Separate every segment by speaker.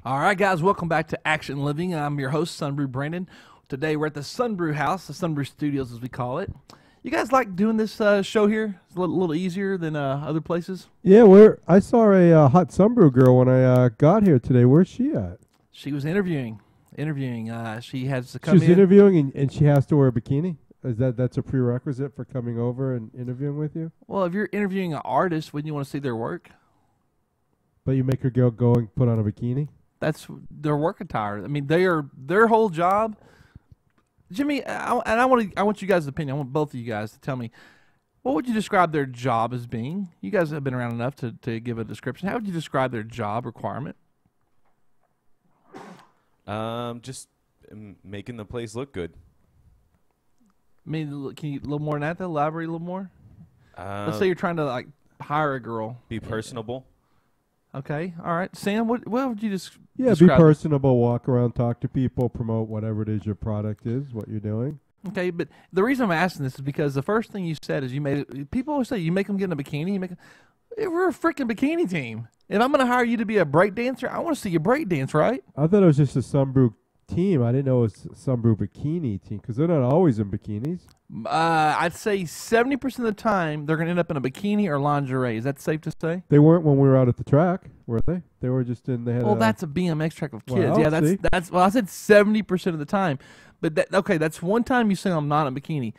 Speaker 1: All right, guys, welcome back to Action Living. I'm your host, Sunbrew Brandon. Today we're at the Sunbrew House, the Sunbrew Studios as we call it. You guys like doing this show here? It's a little easier than other places.
Speaker 2: Yeah, I saw a hot Sunbrew girl when I got here today. Where's she at?
Speaker 1: She was interviewing. She has to
Speaker 2: She
Speaker 1: come
Speaker 2: was
Speaker 1: in.
Speaker 2: interviewing and she has to wear a bikini? That's a prerequisite for coming over and interviewing with you?
Speaker 1: Well, if you're interviewing an artist, wouldn't you want to see their work?
Speaker 2: But you make her go and put on a bikini?
Speaker 1: That's their work attire. I mean, their whole job. Jimmy, I want you guys' opinion. I want both of you guys to tell me, what would you describe their job as being? You guys have been around enough to give a description. How would you describe their job requirement?
Speaker 3: Just making the place look good.
Speaker 1: I mean, can you a little more than that? Elaborate a little more. Let's say you're trying to like hire a girl.
Speaker 3: Be personable.
Speaker 1: Okay, all right, Sam. What would you
Speaker 2: Yeah, be
Speaker 1: describe?
Speaker 2: personable, walk around, talk to people, promote whatever it is your product is, what you're doing.
Speaker 1: Okay, but the reason I'm asking this is because the first thing you said is you made it. People always say you make them get in a bikini. We're a freaking bikini team. If I'm going to hire you to be a break dancer, I want to see you break dance, right?
Speaker 2: I thought it was just a Sunbrew team. I didn't know it was a Sunbrew bikini team because they're not always in bikinis.
Speaker 1: I'd say 70% of the time they're going to end up in a bikini or lingerie. Is that safe to say?
Speaker 2: They weren't when we were out at the track, were they? They were just in the head.
Speaker 1: Well, that's a BMX track with kids.
Speaker 2: Well,
Speaker 1: Yeah,
Speaker 2: see.
Speaker 1: that's. Well, I said 70% of the time, but that's one time you see them not in a bikini.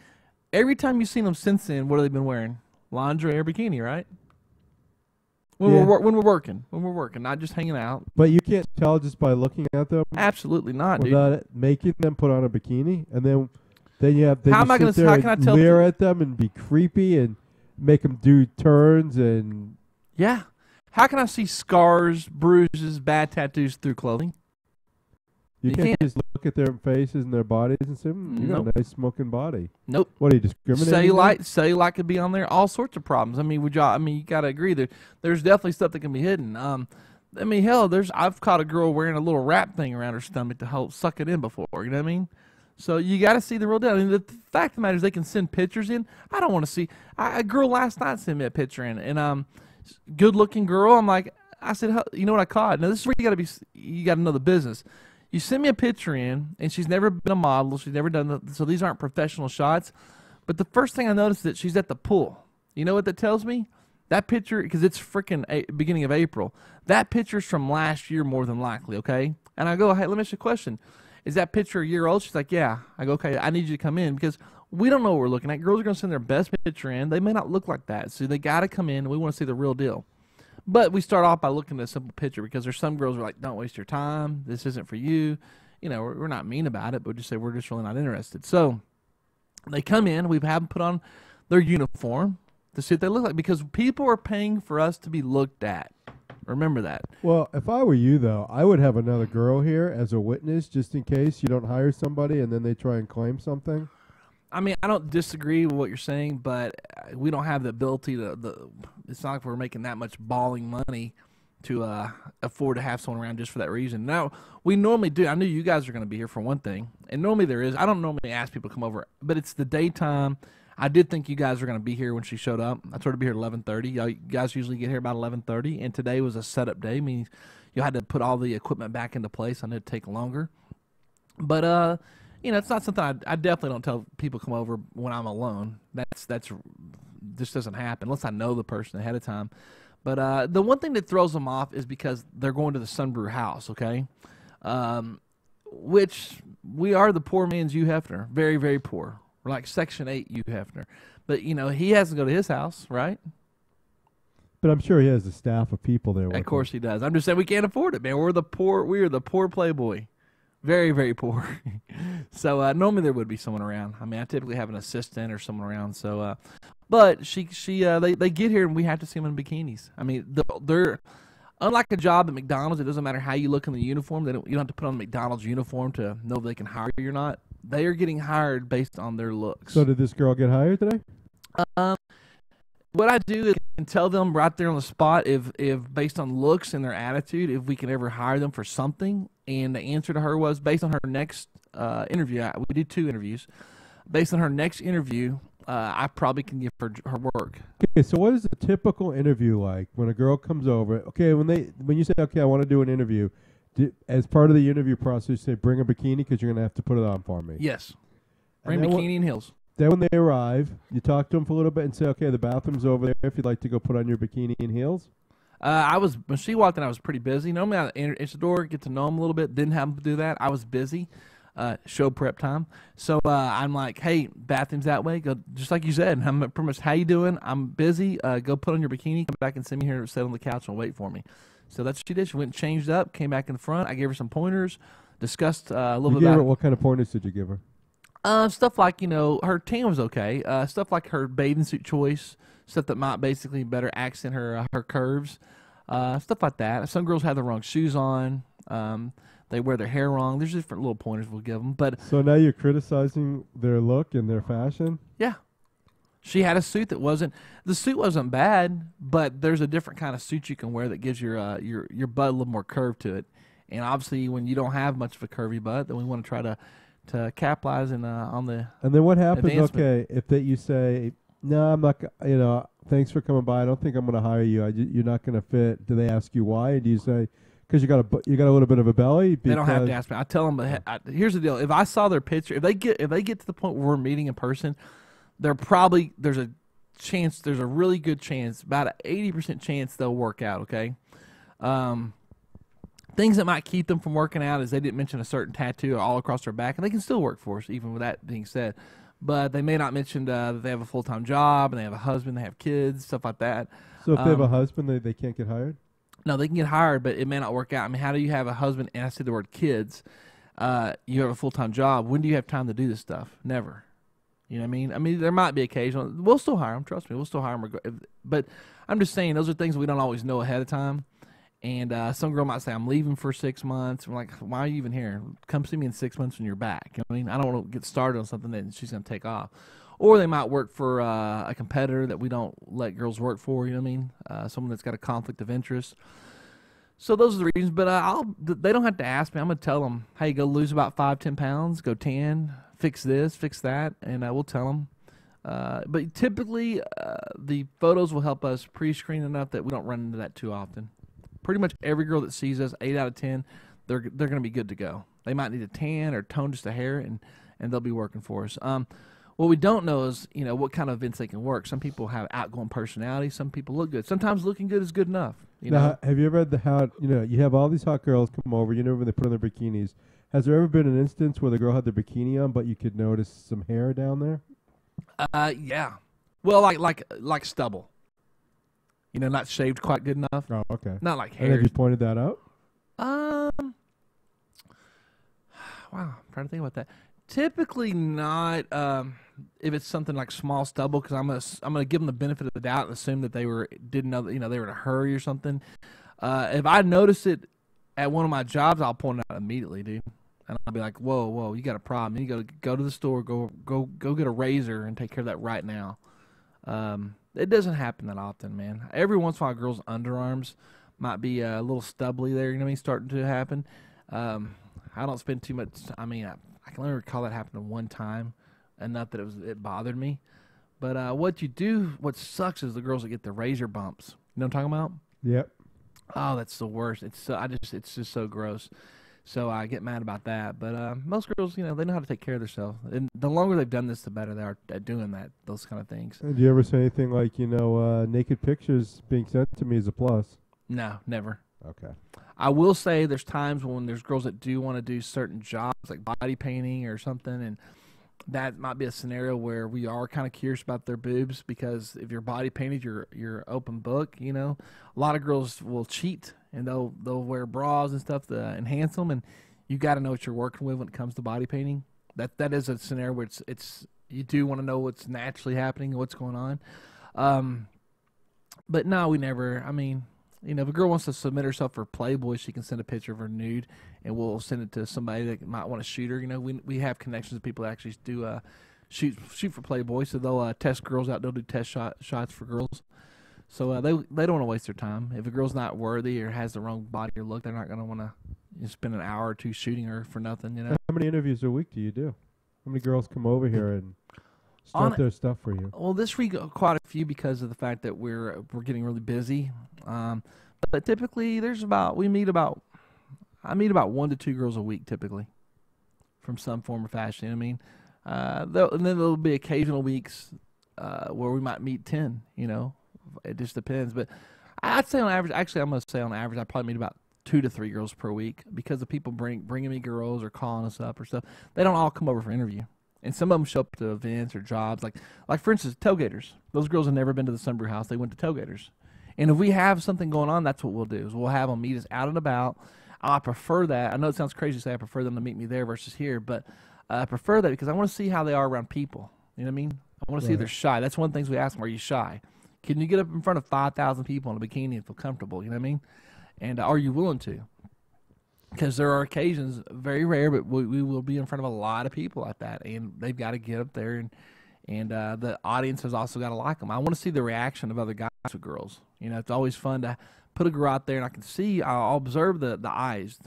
Speaker 1: Every time you've seen them since then, what have they been wearing? Lingerie or bikini, right? When
Speaker 2: Yeah.
Speaker 1: we're working, not just hanging out.
Speaker 2: But you can't tell just by looking at them
Speaker 1: Absolutely not, dude.
Speaker 2: without making them put on a bikini, and then you have
Speaker 1: How am I
Speaker 2: gonna
Speaker 1: how can I tell
Speaker 2: leer at them and be creepy and make them do turns and
Speaker 1: Yeah. How can I see scars, bruises, bad tattoos through clothing?
Speaker 2: you
Speaker 1: You
Speaker 2: can't
Speaker 1: can't.
Speaker 2: just look at their faces and their bodies and say, "You got
Speaker 1: Nope.
Speaker 2: a nice smoking body."
Speaker 1: Nope.
Speaker 2: What are you discriminating?
Speaker 1: Cellulite could be on there. All sorts of problems. I mean, you got to agree there's definitely stuff that can be hidden. I mean, hell, I've caught a girl wearing a little wrap thing around her stomach to help suck it in before. You know what I mean? So you got to see the real deal. I mean, the fact of the matter is they can send pictures in. I don't want to see. A girl last night sent me a picture in, and good looking girl. I said, you know what I caught? Now this is where you got to know the business. You send me a picture in, and she's never been a model. She's never done so these aren't professional shots. But the first thing I noticed is that she's at the pool. You know what that tells me? That picture, because it's freaking beginning of April. That picture's from last year more than likely, okay? And I go, hey, let me ask you a question. Is that picture a year old? She's like, yeah. I go, okay, I need you to come in because we don't know what we're looking at. Girls are going to send their best picture in. They may not look like that. So they got to come in, and we want to see the real deal. But we start off by looking at a simple picture because there's some girls who are like, don't waste your time. This isn't for you. You know, we're not mean about it, but we just say we're just really not interested. So they come in. We have them put on their uniform to see what they look like because people are paying for us to be looked at. Remember that.
Speaker 2: Well, if I were you, though, I would have another girl here as a witness just in case you don't hire somebody and then they try and claim something.
Speaker 1: I mean, I don't disagree with what you're saying, but we don't have the ability it's not like we're making that much balling money to afford to have someone around just for that reason. Now, we normally do. I knew you guys are going to be here for one thing, and normally there is. I don't normally ask people to come over, but it's the daytime. I did think you guys were going to be here when she showed up. I told her to be here at 11:30. You guys usually get here about 11:30, and today was a setup day, meaning you had to put all the equipment back into place. I knew it'd take longer, but you know, it's not something I definitely don't tell people come over when I'm alone. That's just doesn't happen unless I know the person ahead of time. But the one thing that throws them off is because they're going to the Sunbrew house, okay? Which we are the poor man's Hugh Hefner, very, very poor. We're like Section 8 Hugh Hefner. But, you know, he has to go to his house, right?
Speaker 2: But I'm sure he has a staff of people there.
Speaker 1: Of course he does. I'm just saying we can't afford it, man. We are the poor playboy. Very, very poor. So normally there would be someone around. I mean, I typically have an assistant or someone around. So, but they get here and we have to see them in bikinis. I mean, they're unlike a job at McDonald's. It doesn't matter how you look in the uniform. You don't have to put on a McDonald's uniform to know if they can hire you or not. They are getting hired based on their looks.
Speaker 2: So did this girl get hired today?
Speaker 1: What I do is I can tell them right there on the spot if based on looks and their attitude, if we can ever hire them for something. And the answer to her was based on her next interview. We did 2 interviews. Based on her next interview, I probably can give her work.
Speaker 2: Okay, so what is a typical interview like when a girl comes over? Okay, when you say, okay, I want to do an interview, As part of the interview process, you say bring a bikini because you're gonna have to put it on for me.
Speaker 1: Yes.
Speaker 2: And
Speaker 1: Bring
Speaker 2: then
Speaker 1: bikini and heels.
Speaker 2: Then when they arrive, you talk to them for a little bit and say, okay, the bathroom's over there. If you'd like to go put on your bikini and heels.
Speaker 1: When she walked in, I was pretty busy. Normally, I introduce the door, get to know them a little bit. Didn't have them to do that. I was busy. Show prep time. So I'm like, hey, bathroom's that way. Go, just like you said. I'm pretty much, how you doing? I'm busy. Go put on your bikini. Come back and see me here. Sit on the couch and wait for me. So that's what she did. She went and changed up. Came back in front. I gave her some pointers. Discussed a little bit about
Speaker 2: what kind of pointers did you give her?
Speaker 1: stuff like, her tan was okay. Stuff like her bathing suit choice. Stuff that might basically better accent her curves. Stuff like that. Some girls have the wrong shoes on. They wear their hair wrong. There's different little pointers we'll give them. But
Speaker 2: so now you're criticizing their look and their fashion?
Speaker 1: yeah. She had a suit that the suit wasn't bad, but there's a different kind of suit you can wear that gives your butt a little more curve to it. And obviously when you don't have much of a curvy butt, then we want to try to capitalize on the
Speaker 2: And then what happens,
Speaker 1: advancement.
Speaker 2: if you say, no, I'm not, thanks for coming by. I don't think I'm going to hire you. You're not going to fit. Do they ask you why? Do you say, because you got a little bit of a belly?
Speaker 1: They don't have to ask me. I tell them, here's the deal. If I saw their picture, if they get to the point where we're meeting in person, there's a really good chance, about an 80% chance they'll work out, okay? Things that might keep them from working out is they didn't mention a certain tattoo all across their back, and they can still work for us, even with that being said. But they may not mention that they have a full-time job, and they have a husband, they have kids, stuff like that.
Speaker 2: So if they have a husband, they can't get hired?
Speaker 1: No, they can get hired, but it may not work out. I mean, how do you have a husband, and I said the word kids, you have a full-time job, when do you have time to do this stuff? Never. You know what I mean? I mean, there might be occasional. We'll still hire them. Trust me, we'll still hire them. But I'm just saying, those are things we don't always know ahead of time. And some girl might say, I'm leaving for 6 months. I'm like, why are you even here? Come see me in 6 months when you're back. You know what I mean? I don't want to get started on something that she's going to take off. Or they might work for a competitor that we don't let girls work for. You know what I mean? Someone that's got a conflict of interest. So those are the reasons. But they don't have to ask me. I'm going to tell them, hey, go lose about 5-10 pounds. Go tan. Fix this, fix that, and we'll tell them. But typically, the photos will help us pre-screen enough that we don't run into that too often. Pretty much every girl that sees us, 8 out of 10, they're going to be good to go. They might need a tan or tone just a hair, and they'll be working for us. What we don't know is, what kind of events they can work. Some people have outgoing personality. Some people look good. Sometimes looking good is good enough.
Speaker 2: Now, have you ever had you have all these hot girls come over, when they put on their bikinis. Has there ever been an instance where the girl had their bikini on, but you could notice some hair down there?
Speaker 1: Yeah. Well, like stubble. Not shaved quite good enough.
Speaker 2: Oh, okay.
Speaker 1: Not like
Speaker 2: And
Speaker 1: hair.
Speaker 2: have you pointed that out?
Speaker 1: Wow, I'm trying to think about that. Typically not. If it's something like small stubble, because I'm gonna give them the benefit of the doubt and assume that they didn't know that they were in a hurry or something. If I notice it at one of my jobs, I'll point it out immediately, dude. And I'll be like, whoa, you got a problem. You got to go to the store, go get a razor and take care of that right now. It doesn't happen that often, man. Every once in a while, girls' underarms might be a little stubbly there, starting to happen. I don't spend too much. I mean, I can only recall that happening one time, enough that it bothered me. But what sucks is the girls that get the razor bumps. You know what I'm talking about?
Speaker 2: Yep.
Speaker 1: Oh, that's the worst. It's just so gross. So I get mad about that. But most girls, they know how to take care of themselves. And the longer they've done this, the better they are at doing those kind of things.
Speaker 2: And do you ever say anything like, naked pictures being sent to me is a plus?
Speaker 1: No, never.
Speaker 2: Okay.
Speaker 1: I will say there's times when there's girls that do want to do certain jobs like body painting or something, and that might be a scenario where we are kind of curious about their boobs, because if you're body painted, you're open book. A lot of girls will cheat and they'll wear bras and stuff to enhance them, and you got to know what you're working with when it comes to body painting. That is a scenario where it's you do want to know what's naturally happening and what's going on. But no, we never. I mean, if a girl wants to submit herself for Playboy, she can send a picture of her nude, and we'll send it to somebody that might want to shoot her. We have connections with people that actually do shoot for Playboy, so they'll test girls out. They'll do test shots for girls. So they don't want to waste their time. If a girl's not worthy or has the wrong body or look, they're not going to want to spend an hour or two shooting her for nothing.
Speaker 2: How many interviews a week do you do? How many girls come over here and start their stuff for you?
Speaker 1: Well, this week quite a few because of the fact that we're getting really busy. But typically we meet about I meet about 1 to 2 girls a week typically, from some form or fashion. I mean, and then there'll be occasional weeks where we might meet 10. You know, it just depends. But I'd say on average, actually, I'm gonna say on average, I probably meet about 2 to 3 girls per week because the people bringing me girls or calling us up or stuff. They don't all come over for interview. And some of them show up to events or jobs, like for instance, tailgaters. Those girls have never been to the Sunbrew House. They went to tailgaters. And if we have something going on, that's what we'll do. Is we'll have them meet us out and about. I prefer that. I know it sounds crazy to say I prefer them to meet me there versus here, but I prefer that because I want to see how they are around people. You know what I mean? I want to see if they're shy. That's one of the things we ask them. Are you shy? Can you get up in front of 5,000 people in a bikini and feel comfortable? You know what I mean? And are you willing to? Because there are occasions, very rare, but we will be in front of a lot of people like that, and they've got to get up there, and the audience has also got to like them. I want to see the reaction of other guys or girls. You know, it's always fun to put a girl out there, and I can see, I'll observe the eyes.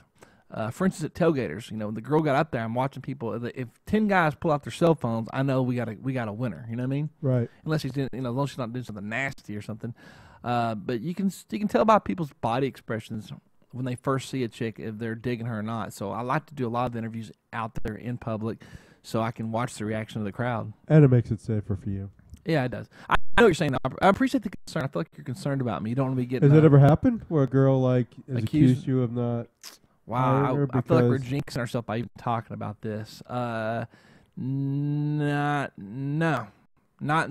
Speaker 1: For instance, at tailgaters, you know, when the girl got up there, I'm watching people. If 10 guys pull out their cell phones, I know we got a winner. You know what I mean?
Speaker 2: Right.
Speaker 1: Unless she's doing, as long as she's not doing something nasty or something. But you can tell by people's body expressions when they first see a chick if they're digging her or not. So I like to do a lot of the interviews out there in public so I can watch the reaction of the crowd.
Speaker 2: And it makes it safer for you.
Speaker 1: Yeah, it does. I know what you're saying. I appreciate the concern. I feel like you're concerned about me. You don't want to be getting...
Speaker 2: Has it ever happened where a girl like has
Speaker 1: accused
Speaker 2: accused you of not...
Speaker 1: Wow, I feel like we're jinxing ourselves by even talking about this. Not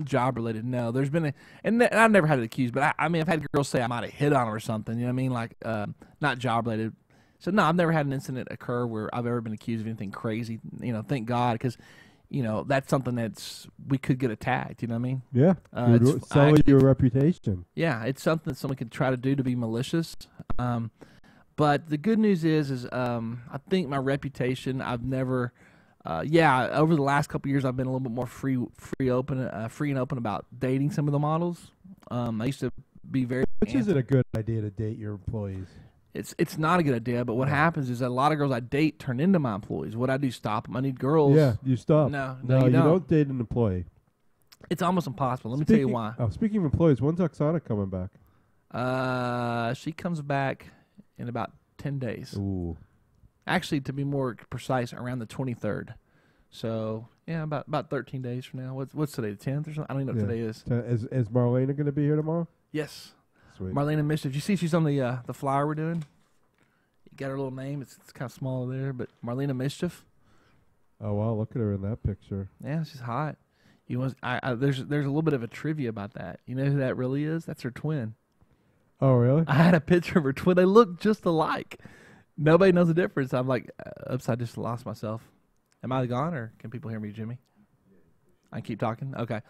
Speaker 1: job related. No, there's been and I've never had it accused, but I mean, I've had girls say I might have hit on her or something. You know what I mean? Like, not job related. So no, I've never had an incident occur where I've ever been accused of anything crazy. You know, thank God, because you know that's something we could get attacked. You know what I mean?
Speaker 2: Yeah, you'd sully your reputation.
Speaker 1: Yeah, it's something that someone could try to do to be malicious. But the good news is I think my reputation, I've never, over the last couple of years, I've been a little bit more free and open about dating some of the models. I used to be very.
Speaker 2: Which isn't a good idea to date your employees.
Speaker 1: It's not a good idea, but what happens is that a lot of girls I date turn into my employees. What I do, stop them. I need girls.
Speaker 2: Yeah, you stop.
Speaker 1: No,
Speaker 2: you don't date an employee.
Speaker 1: It's almost impossible. Let me tell you why.
Speaker 2: Oh, speaking of employees, when's Oksana coming back?
Speaker 1: She comes back in about 10 days.
Speaker 2: Ooh.
Speaker 1: Actually, to be more precise, around the 23rd. So, yeah, about 13 days from now. What's today, the 10th or something? I don't even know what today is.
Speaker 2: Is Marlena going to be here tomorrow?
Speaker 1: Yes.
Speaker 2: Sweet.
Speaker 1: Marlena Mischief. You see she's on the flyer we're doing? You got her little name. It's kind of small there, but Marlena Mischief.
Speaker 2: Oh, wow, look at her in that picture.
Speaker 1: Yeah, she's hot. There's a little bit of a trivia about that. You know who that really is? That's her twin.
Speaker 2: Oh, really?
Speaker 1: I had a picture of her twin. They look just alike. Nobody knows the difference. I'm like, oops, I just lost myself. Am I gone, or can people hear me, Jimmy? I keep talking? Okay.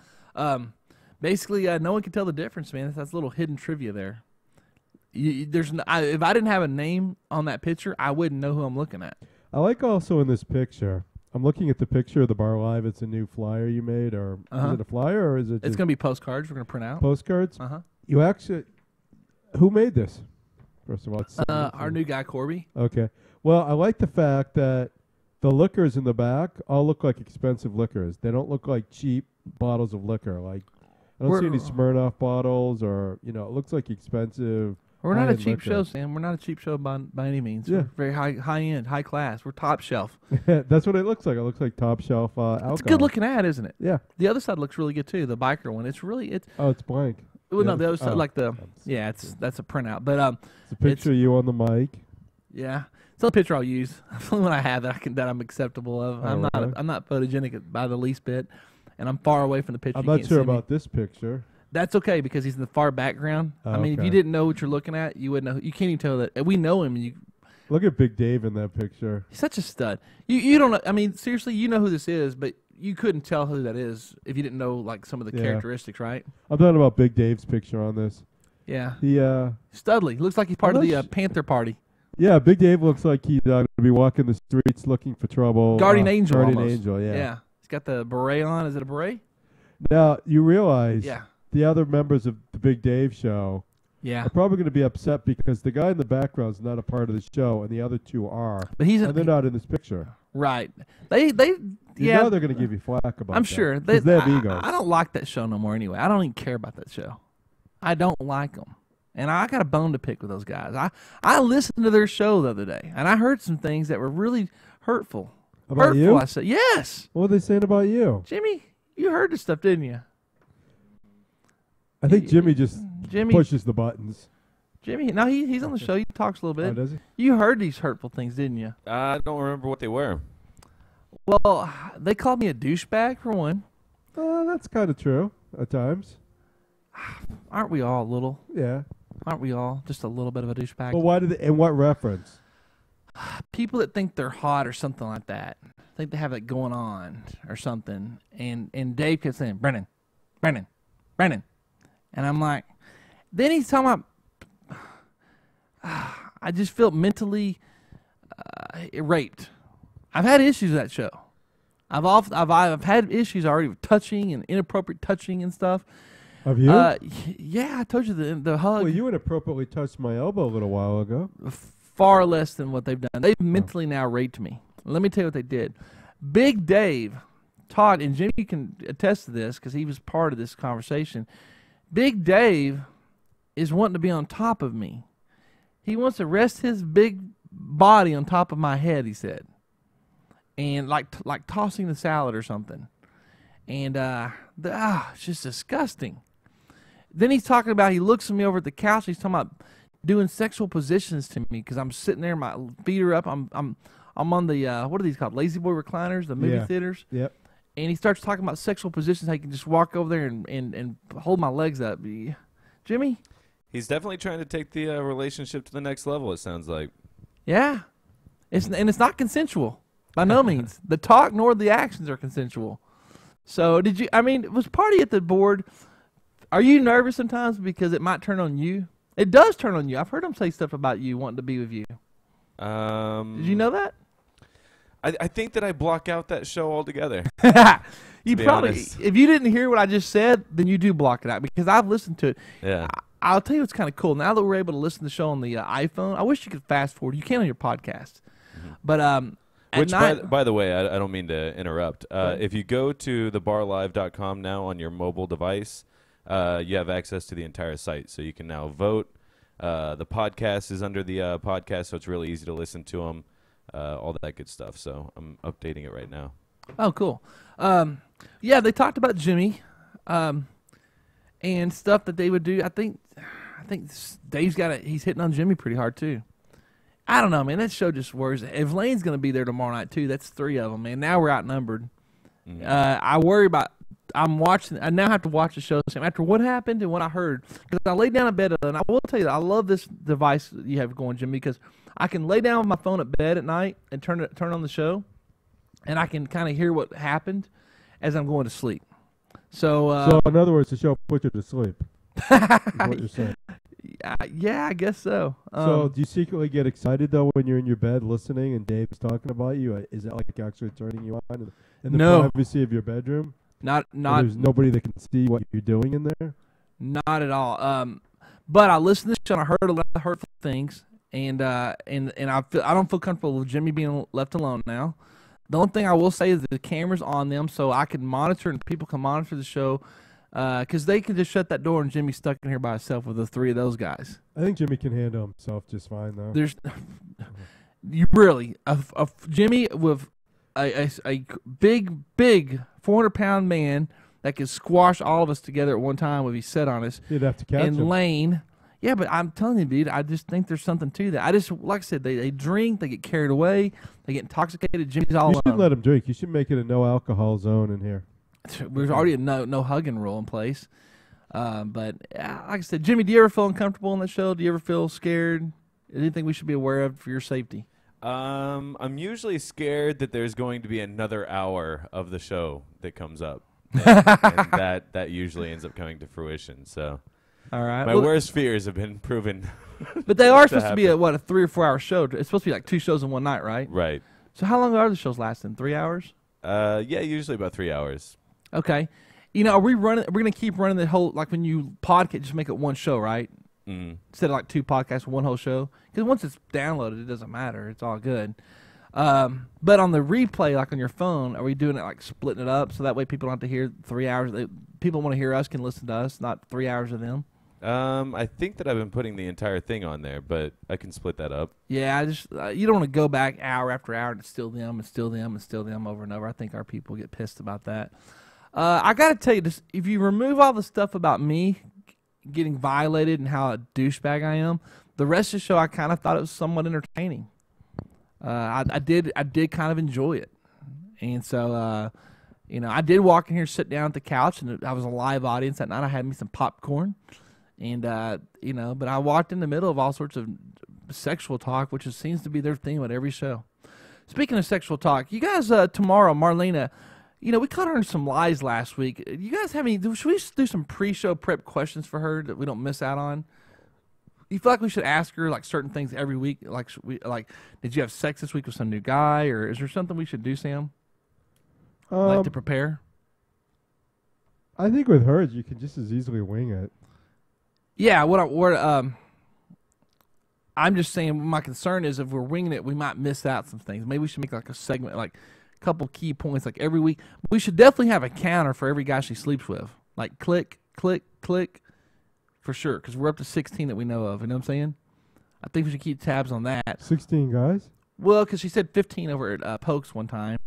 Speaker 1: Basically, no one can tell the difference, man. That's a little hidden trivia there. If I didn't have a name on that picture, I wouldn't know who I'm looking at.
Speaker 2: I like also in this picture, I'm looking at the picture of the Bar Live. It's a new flyer you made, or is it a flyer, or is it?
Speaker 1: It's going to be postcards. We're going to print out
Speaker 2: postcards. You actually, who made this? First of all, it's
Speaker 1: our new guy Corby.
Speaker 2: Okay. Well, I like the fact that the liquors in the back all look like expensive liquors. They don't look like cheap bottles of liquor. Like I don't see any Smirnoff bottles, or it looks like expensive.
Speaker 1: We're not a cheap show, Sam. We're not a cheap show by any means.
Speaker 2: Yeah.
Speaker 1: We're very high end, high class. We're top shelf.
Speaker 2: That's what it looks like. It looks like top shelf alcohol.
Speaker 1: It's a good looking ad, isn't it?
Speaker 2: Yeah.
Speaker 1: The other side looks really good too. The biker one. It's
Speaker 2: blank.
Speaker 1: Well, no, the other side, that's a printout. But
Speaker 2: it's a picture of you on the mic.
Speaker 1: Yeah, it's the only picture I'll use. It's the only one I have that I'm acceptable of. I'm not photogenic by the least bit, and I'm far away from the picture.
Speaker 2: I'm not sure about this picture.
Speaker 1: That's okay because he's in the far background. I mean, if you didn't know what you're looking at, you wouldn't know. You can't even tell that we know him.
Speaker 2: Look at Big Dave in that picture.
Speaker 1: He's such a stud. You don't know. I mean, seriously, you know who this is, but you couldn't tell who that is if you didn't know like some of the characteristics, right?
Speaker 2: I'm talking about Big Dave's picture on this.
Speaker 1: Yeah.
Speaker 2: He
Speaker 1: Studley looks like he's part of the Panther Party.
Speaker 2: Yeah, Big Dave looks like he's going to be walking the streets looking for trouble.
Speaker 1: Guardian Angel.
Speaker 2: Guardian Angel. Yeah.
Speaker 1: Yeah. He's got the beret on. Is it a beret?
Speaker 2: Now you realize.
Speaker 1: Yeah.
Speaker 2: The other members of the Big Dave show are probably going to be upset because the guy in the background is not a part of the show and the other two are.
Speaker 1: But
Speaker 2: they're not in this picture.
Speaker 1: Right.
Speaker 2: You know they're going to give you flack about that.
Speaker 1: I'm sure.
Speaker 2: They have egos.
Speaker 1: I don't like that show no more anyway. I don't even care about that show. I don't like them. And I got a bone to pick with those guys. I listened to their show the other day, and I heard some things that were really hurtful.
Speaker 2: About
Speaker 1: hurtful,
Speaker 2: you?
Speaker 1: I said, yes.
Speaker 2: What were they saying about you?
Speaker 1: Jimmy, you heard this stuff, didn't you?
Speaker 2: I think Jimmy just
Speaker 1: Jimmy,
Speaker 2: pushes the buttons.
Speaker 1: Jimmy, no, he's on the show. He talks a little
Speaker 2: Oh,
Speaker 1: bit.
Speaker 2: does he?
Speaker 1: You heard these hurtful things, didn't you?
Speaker 3: I don't remember what they were.
Speaker 1: Well, they called me a douchebag for one.
Speaker 2: That's kind of true at times.
Speaker 1: Aren't we all a little?
Speaker 2: Yeah.
Speaker 1: Aren't we all just a little bit of a douchebag?
Speaker 2: But why did they, in what reference?
Speaker 1: People that think they're hot or something like that, think they have it going on or something. And Dave kept saying, Brennan. And I'm like, then he's talking about, I just felt mentally raped. I've had issues with that show. I've had issues already with touching and inappropriate touching and stuff.
Speaker 2: Of you?
Speaker 1: Yeah, I told you the hug.
Speaker 2: Well, you inappropriately touched my elbow a little while ago.
Speaker 1: Far less than what they've done. They've mentally now raped me. Let me tell you what they did. Big Dave, Todd, and Jimmy can attest to this because he was part of this conversation. Big Dave is wanting to be on top of me. He wants to rest his big body on top of my head, he said. And like tossing the salad or something. And it's just disgusting. Then he's talking about, he looks at me over at the couch, he's talking about doing sexual positions to me because I'm sitting there, my feet are up, I'm on the, what are these called, Lazy Boy recliners, the movie theaters.
Speaker 2: Yep.
Speaker 1: And he starts talking about sexual positions, how he can just walk over there and hold my legs up. Jimmy?
Speaker 3: He's definitely trying to take the relationship to the next level, it sounds like.
Speaker 1: Yeah. And it's not consensual, by no means. The talk nor the actions are consensual. So was party at the board, are you nervous sometimes because it might turn on you? It does turn on you. I've heard him say stuff about you wanting to be with you. Did you know that?
Speaker 3: I think that I block out that show altogether.
Speaker 1: You probably,
Speaker 3: honest.
Speaker 1: if you didn't hear what I just said, then you do block it out because I've listened to it.
Speaker 3: Yeah.
Speaker 1: I'll tell you what's kind of cool. Now that we're able to listen to the show on the iPhone, I wish you could fast forward. You can on your podcast.
Speaker 3: Mm-hmm.
Speaker 1: But
Speaker 3: Which,
Speaker 1: night,
Speaker 3: by the way, I don't mean to interrupt. If you go to thebarlive.com now on your mobile device, you have access to the entire site. So you can now vote. The podcast is under the podcast, so it's really easy to listen to them, all that good stuff. So I'm updating it right now.
Speaker 1: Oh, cool. Yeah, they talked about Jimmy and stuff that they would do. I think Dave's he's hitting on Jimmy pretty hard, too. I don't know, man. That show just worries. If Lane's going to be there tomorrow night, too, that's 3 of them, man. Now we're outnumbered.
Speaker 3: Mm-hmm.
Speaker 1: I worry about I now have to watch the show after what happened and what I heard. Because I laid down in bed, and I will tell you that I love this device that you have going, Jimmy, because I can lay down with my phone at bed at night and turn on the show, and I can kind of hear what happened as I'm going to sleep. So
Speaker 2: in other words, the show put you to sleep. Is what you're saying.
Speaker 1: Yeah, I guess so.
Speaker 2: So do you secretly get excited, though, when you're in your bed listening and Dave's talking about you? Is that like actually turning you on in the
Speaker 1: No.
Speaker 2: privacy of your bedroom?
Speaker 1: Not
Speaker 2: There's nobody that can see what you're doing in there?
Speaker 1: Not at all. But I listened to the show and I heard a lot of hurtful things, and I don't feel comfortable with Jimmy being left alone now. The only thing I will say is that the camera's on them, so I can monitor and people can monitor the show, because they can just shut that door and Jimmy's stuck in here by himself with the 3 of those guys.
Speaker 2: I think Jimmy can handle himself just fine, though.
Speaker 1: There's, you really a Jimmy with a big 400-pound man that could squash all of us together at one time if he sat on us.
Speaker 2: You'd have to catch
Speaker 1: And
Speaker 2: him.
Speaker 1: Lane, yeah, but I'm telling you, dude, I just think there's something to that. Like I said, they drink, they get carried away, they get intoxicated. Jimmy's all
Speaker 2: You shouldn't let him drink. You should make it a no-alcohol zone in here.
Speaker 1: There's already a no hugging rule in place. But like I said, Jimmy, do you ever feel uncomfortable on the show? Do you ever feel scared? Anything we should be aware of for your safety?
Speaker 3: I'm usually scared that there's going to be another hour of the show that comes up, and that usually ends up coming to fruition. So,
Speaker 1: all right,
Speaker 3: my worst fears have been proven.
Speaker 1: But they are
Speaker 3: to
Speaker 1: supposed to be
Speaker 3: happen.
Speaker 1: a 3 or 4 hour show. It's supposed to be like 2 shows in one night, right?
Speaker 3: Right.
Speaker 1: So how long are the shows lasting? 3 hours?
Speaker 3: Yeah, usually about 3 hours.
Speaker 1: Okay. Are we running? We're gonna keep running the whole, like when you podcast, just make it one show, right? Instead of like 2 podcasts, one whole show. Because once it's downloaded, it doesn't matter. It's all good. But on the replay, like on your phone, are we doing it like splitting it up so that way people don't have to hear 3 hours? People want to hear us can listen to us, not 3 hours of them.
Speaker 3: I think that I've been putting the entire thing on there, but I can split that up.
Speaker 1: Yeah, I just you don't want to go back hour after hour and still them and still them and still them over and over. I think our people get pissed about that. I got to tell you this: if you remove all the stuff about me getting violated and how a douchebag I am, the rest of the show I kind of thought it was somewhat entertaining. I did kind of enjoy it, and so I did walk in here, sit down at the couch, and I was a live audience that night. I had me some popcorn. And, but I walked in the middle of all sorts of sexual talk, which seems to be their theme at every show. Speaking of sexual talk, you guys, tomorrow, Marlena, we caught her in some lies last week. You guys have any, should we do some pre-show prep questions for her that we don't miss out on? You feel like we should ask her, like, certain things every week? Like, did you have sex this week with some new guy? Or is there something we should do, Sam? To prepare?
Speaker 2: I think with hers, you can just as easily wing it.
Speaker 1: Yeah, I'm just saying my concern is if we're winging it, we might miss out some things. Maybe we should make like a segment, like a couple key points, like every week. We should definitely have a counter for every guy she sleeps with. Like click, click, click, for sure, because we're up to 16 that we know of. You know what I'm saying? I think we should keep tabs on that.
Speaker 2: 16 guys?
Speaker 1: Well, because she said 15 over at Pokes one time.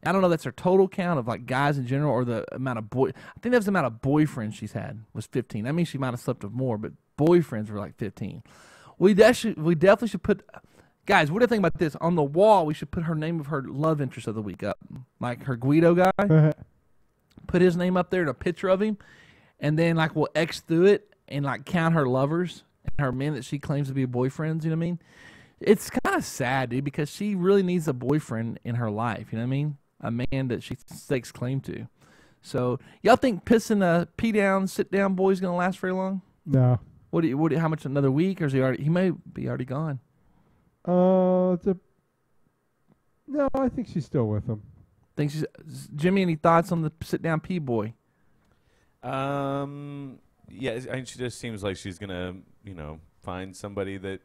Speaker 1: I don't know if that's her total count of like guys in general or the amount of I think that was the amount of boyfriends she's had was 15. That means she might have slept with more, but boyfriends were like 15. We definitely should put, guys, what do you think about this? On the wall, we should put her name of her love interest of the week up. Like her Guido guy. Put his name up there and a picture of him. And then like we'll X through it and like count her lovers and her men that she claims to be boyfriends, you know what I mean? It's kind of sad, dude, because she really needs a boyfriend in her life, you know what I mean? A man that she stakes claim to. So, y'all think pissing a pee down, sit down boy is gonna last very long?
Speaker 2: No.
Speaker 1: How much, another week, or is he may be already gone?
Speaker 2: No, I think she's still with him.
Speaker 1: Jimmy, any thoughts on the sit down pee boy?
Speaker 3: Yeah, she just seems like she's gonna, find somebody that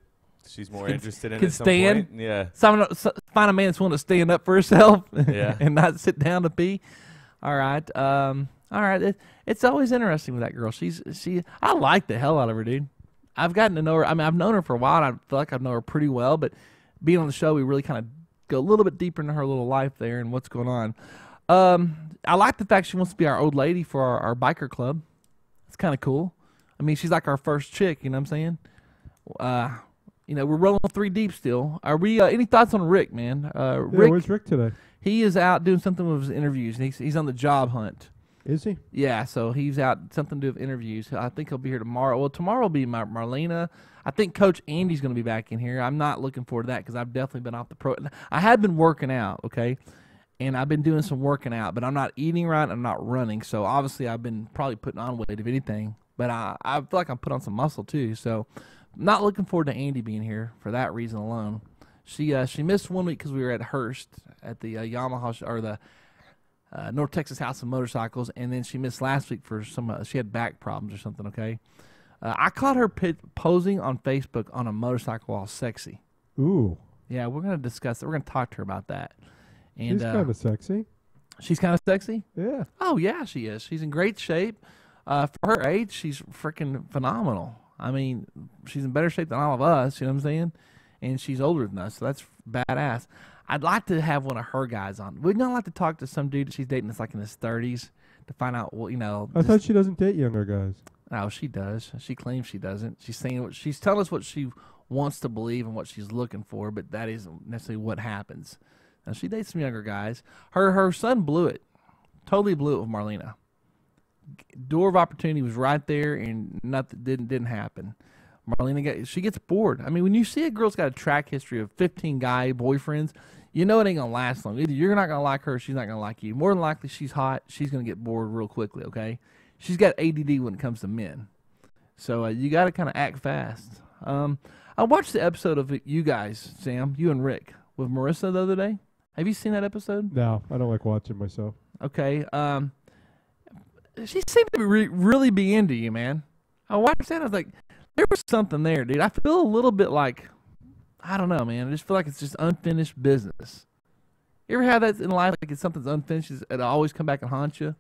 Speaker 3: she's more interested in
Speaker 1: can
Speaker 3: at some
Speaker 1: stand.
Speaker 3: point. Yeah.
Speaker 1: Find a man that's willing to stand up for herself
Speaker 3: Yeah.
Speaker 1: and not sit down to pee. All right. All right. It's always interesting with that girl. I like the hell out of her, dude. I've gotten to know her. I mean, I've known her for a while, and I feel like I know her pretty well, but being on the show, we really kind of go a little bit deeper into her little life there and what's going on. I like the fact she wants to be our old lady for our biker club. It's kind of cool. I mean, she's like our first chick, you know what I'm saying? We're rolling 3 deep still. Are we? Any thoughts on Rick, man? Rick,
Speaker 2: where's Rick today?
Speaker 1: He is out doing something with his interviews. He's on the job hunt.
Speaker 2: Is he?
Speaker 1: Yeah, so he's out something to do with interviews. I think he'll be here tomorrow. Well, tomorrow will be Marlena. I think Coach Andy's going to be back in here. I'm not looking forward to that because I've definitely been off the pro. I have been working out, okay, and I've been doing some working out, but I'm not eating right. I'm not running, so obviously I've been probably putting on weight if anything. But I feel like I'm put on some muscle too. So not looking forward to Andy being here for that reason alone. She missed 1 week because we were at Hearst at the Yamaha or the North Texas House of Motorcycles, and then she missed last week for some. She had back problems or something. Okay, I caught her posing on Facebook on a motorcycle all sexy.
Speaker 2: Ooh.
Speaker 1: Yeah, we're gonna discuss it. We're gonna talk to her about that. And
Speaker 2: she's kind of sexy.
Speaker 1: She's kind of sexy.
Speaker 2: Yeah.
Speaker 1: Oh yeah, she is. She's in great shape. For her age, she's freaking phenomenal. I mean, she's in better shape than all of us. You know what I'm saying? And she's older than us, so that's badass. I'd like to have one of her guys on. We'd not like to talk to some dude that she's dating that's like in his 30s to find out what
Speaker 2: I thought she doesn't date younger guys.
Speaker 1: Oh, she does. She claims she doesn't. She's saying she's telling us what she wants to believe and what she's looking for, but that isn't necessarily what happens. Now, she dates some younger guys. Her son blew it, totally blew it with Marlena. Door of opportunity was right there, and nothing didn't happen. Marlena she gets bored. I mean, when you see a girl's got a track history of 15 guy boyfriends, you know it ain't gonna last long. Either you're not gonna like her, or she's not gonna like you. More than likely, she's hot. She's gonna get bored real quickly. Okay, she's got ADD when it comes to men, so you got to kind of act fast. I watched the episode of you guys, Sam, you and Rick, with Marissa the other day. Have you seen that episode?
Speaker 2: No, I don't like watching myself.
Speaker 1: Okay. She seemed to really be into you, man. I watched that. I was like, there was something there, dude. I feel a little bit like, I don't know, man. I just feel like it's just unfinished business. You ever have that in life? Like, if something's unfinished, it'll always come back and haunt you.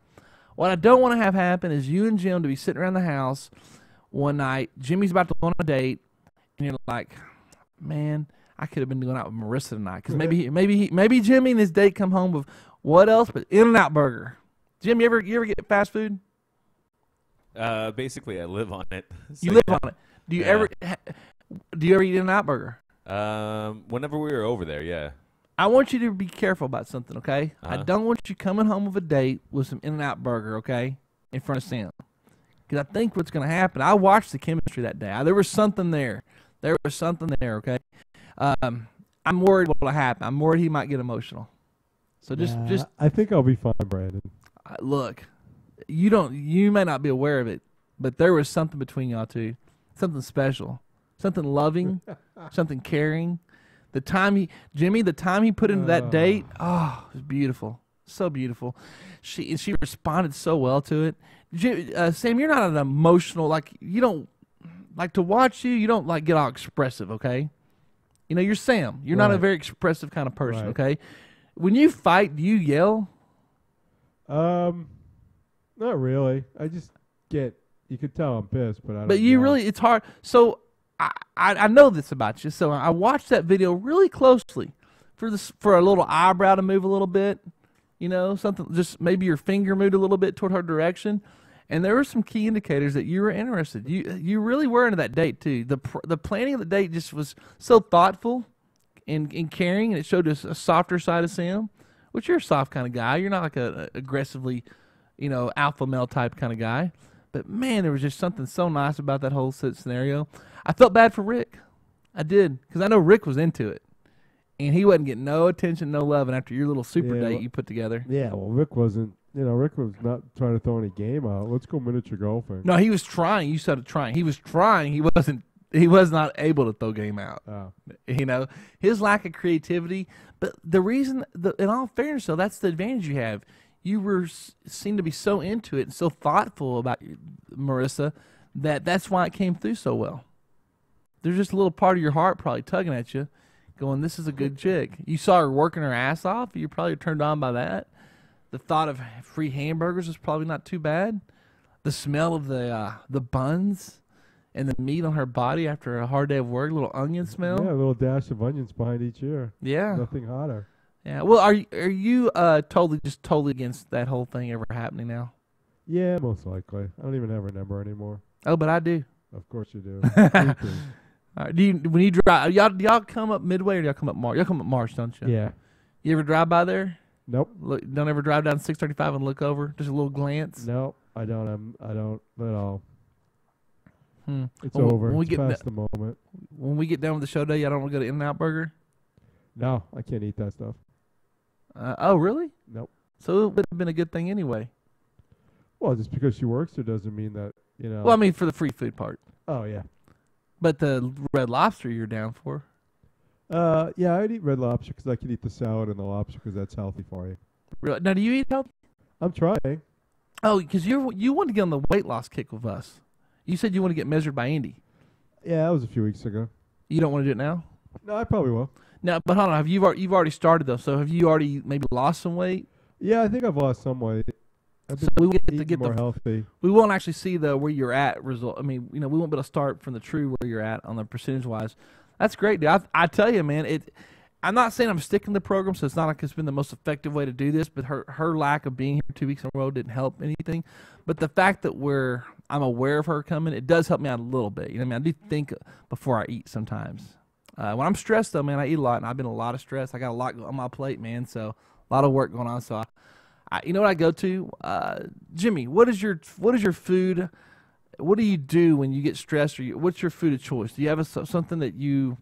Speaker 1: What I don't want to have happen is you and Jim to be sitting around the house one night. Jimmy's about to go on a date, and you're like, man, I could have been going out with Marissa tonight because maybe Jimmy and his date come home with what else but In-N-Out Burger. Jim, you ever get fast food?
Speaker 3: Basically, I live on it. So
Speaker 1: You live on it. Do you ever eat In-N-Out Burger?
Speaker 3: Whenever we were over there, yeah.
Speaker 1: I want you to be careful about something, okay? I
Speaker 3: Uh-huh.
Speaker 1: don't want you coming home with a date with some In-N-Out Burger, okay, in front of Sam. Because I think what's going to happen, I watched the chemistry that day. There was something there. There was something there, okay? I'm worried what will happen. I'm worried he might get emotional. So just
Speaker 2: I think I'll be fine, Brandon.
Speaker 1: look, you may not be aware of it, but there was something between y'all two, something special, something loving, something caring. The time he put into that date, it was beautiful, so beautiful. She responded so well to it. Sam, you're not an emotional, like you don't like to watch you. You don't like get all expressive, okay? You know, you're Sam. You're not a
Speaker 2: Right.
Speaker 1: very expressive kind of person,
Speaker 2: Right.
Speaker 1: okay? When you fight, do you yell?
Speaker 2: Not really. I just get. You could tell I'm pissed, but I don't.
Speaker 1: But you
Speaker 2: yell.
Speaker 1: really, it's hard. So I know this about you. So I watched that video really closely for a little eyebrow to move a little bit, you know, something, just maybe your finger moved a little bit toward her direction. And there were some key indicators that you were interested. You really were into that date too. The planning of the date just was so thoughtful and caring, and it showed us a softer side of Sam, which you're a soft kind of guy. You're not like a aggressively, you know, alpha male type kind of guy. But man, there was just something so nice about that whole scenario. I felt bad for Rick. I did, because I know Rick was into it, and he wasn't getting no attention, no loving after your little super
Speaker 2: Yeah,
Speaker 1: date
Speaker 2: well-
Speaker 1: you put together.
Speaker 2: Yeah, well, Rick wasn't. Rick was not trying to throw any game out. Let's go miniature golfing.
Speaker 1: No, he was trying. You started trying. He was trying. He wasn't. He was not able to throw game out.
Speaker 2: Oh.
Speaker 1: You know, his lack of creativity. But the reason, in all fairness, though, that's the advantage you have. You seem to be so into it and so thoughtful about Marissa that's why it came through so well. There's just a little part of your heart probably tugging at you, going, "This is a good chick." You saw her working her ass off. You're probably turned on by that. The thought of free hamburgers is probably not too bad. The smell of the buns and the meat on her body after a hard day of work, a little onion smell.
Speaker 2: Yeah, a little dash of onions behind each ear.
Speaker 1: Yeah.
Speaker 2: Nothing hotter.
Speaker 1: Yeah. Well, are you totally against that whole thing ever happening now?
Speaker 2: Yeah, most likely. I don't even have her number anymore.
Speaker 1: Oh, but I do.
Speaker 2: Of course you do. Me too.
Speaker 1: All right. When you drive, y'all come up Midway or do y'all come up Marsh? Y'all come up Marsh, don't you?
Speaker 2: Yeah.
Speaker 1: You ever drive by there?
Speaker 2: Nope.
Speaker 1: Look, don't ever drive down 635 and look over, just a little glance.
Speaker 2: Nope. I don't. I don't at all. It's
Speaker 1: When-
Speaker 2: over.
Speaker 1: when we
Speaker 2: It's
Speaker 1: get
Speaker 2: past the moment.
Speaker 1: When we get done with the show day, y'all don't want to go to In-N-Out Burger?
Speaker 2: No, I can't eat that stuff.
Speaker 1: Oh, really?
Speaker 2: Nope.
Speaker 1: So it would have been a good thing anyway.
Speaker 2: Well, just because she works there doesn't mean that,
Speaker 1: Well, I mean, for the free food part.
Speaker 2: Oh, yeah.
Speaker 1: But the Red Lobster you're down for.
Speaker 2: Yeah, I'd eat Red Lobster because I could eat the salad and the lobster because that's healthy for you.
Speaker 1: Really? Now, do you eat healthy?
Speaker 2: I'm trying.
Speaker 1: Oh, because you wanted to get on the weight loss kick with us. You said you want to get measured by Andy.
Speaker 2: Yeah, that was a few weeks ago.
Speaker 1: You don't want to do it now?
Speaker 2: No, I probably will.
Speaker 1: No, but hold on. You've already started though. So have you already maybe lost some weight?
Speaker 2: Yeah, I think I've lost some weight. I've
Speaker 1: So
Speaker 2: been
Speaker 1: we get to
Speaker 2: eating
Speaker 1: get
Speaker 2: more
Speaker 1: the.
Speaker 2: healthy.
Speaker 1: We won't actually see the where you're at result. I mean, we won't be able to start from the true where you're at on the percentage wise. That's great, dude. I tell you, man. I'm not saying I'm sticking to the program, so it's not like it's been the most effective way to do this. But her lack of being here 2 weeks in a row didn't help anything. But the fact that I'm aware of her coming, it does help me out a little bit. You know what I mean? I do think before I eat sometimes. When I'm stressed, though, man, I eat a lot, and I've been in a lot of stress. I got a lot on my plate, man, so a lot of work going on. So, you know what I go to? Jimmy, what is your food? What do you do when you get stressed? What's your food of choice? Do you have something that you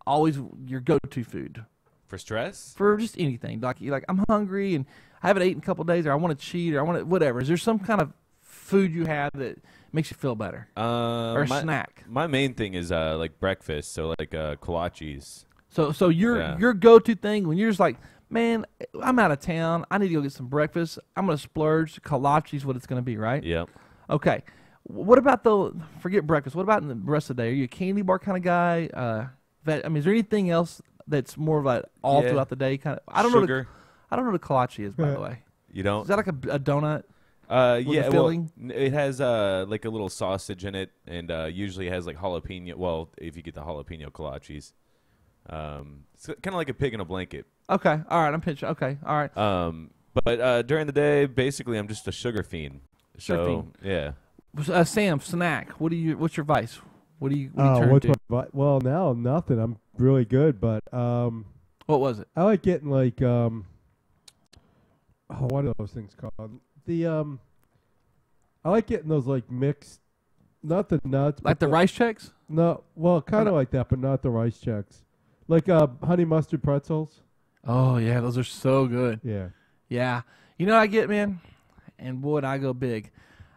Speaker 1: always your go-to food
Speaker 3: For stress?
Speaker 1: for just anything? Like I'm hungry and I haven't eaten in a couple of days, or I want to cheat, or I want to whatever. Is there some kind of food you have that makes you feel better, or a snack?
Speaker 3: My main thing is like breakfast, so like kolaches.
Speaker 1: So your go-to thing when you're just like, man, I'm out of town, I need to go get some breakfast. I'm gonna splurge. Kolache's what it's gonna be, right?
Speaker 3: Yep.
Speaker 1: Okay. What about forget breakfast? What about in the rest of the day? Are you a candy bar kind of guy? Is there anything else that's more like all throughout the day kind of? I don't know.
Speaker 3: Sugar.
Speaker 1: I don't know what a kolache is, by the way.
Speaker 3: You don't?
Speaker 1: Is that like a donut?
Speaker 3: Yeah,
Speaker 1: the
Speaker 3: well,
Speaker 1: filling?
Speaker 3: it has like a little sausage in it, and usually has like jalapeno. Well, if you get the jalapeno kolaches, it's kind of like a pig in a blanket.
Speaker 1: Okay, all right. I'm pitching. Okay, all right.
Speaker 3: But during the day, basically, I'm just a sugar fiend.
Speaker 1: Sugar
Speaker 3: So
Speaker 1: fiend.
Speaker 3: yeah.
Speaker 1: Sam, snack. What's your vice? What do you
Speaker 2: Oh,
Speaker 1: turn
Speaker 2: what's
Speaker 1: to?
Speaker 2: well, now nothing. I'm really good, but
Speaker 1: What was it?
Speaker 2: I like getting like what are those things called? I like getting those like mixed, not the nuts,
Speaker 1: Like
Speaker 2: but
Speaker 1: the rice checks?
Speaker 2: No, well, kind of like that, but not the rice checks. Like honey mustard pretzels.
Speaker 1: Oh yeah, those are so good.
Speaker 2: Yeah.
Speaker 1: Yeah, you know what I get, man, and boy, I go big.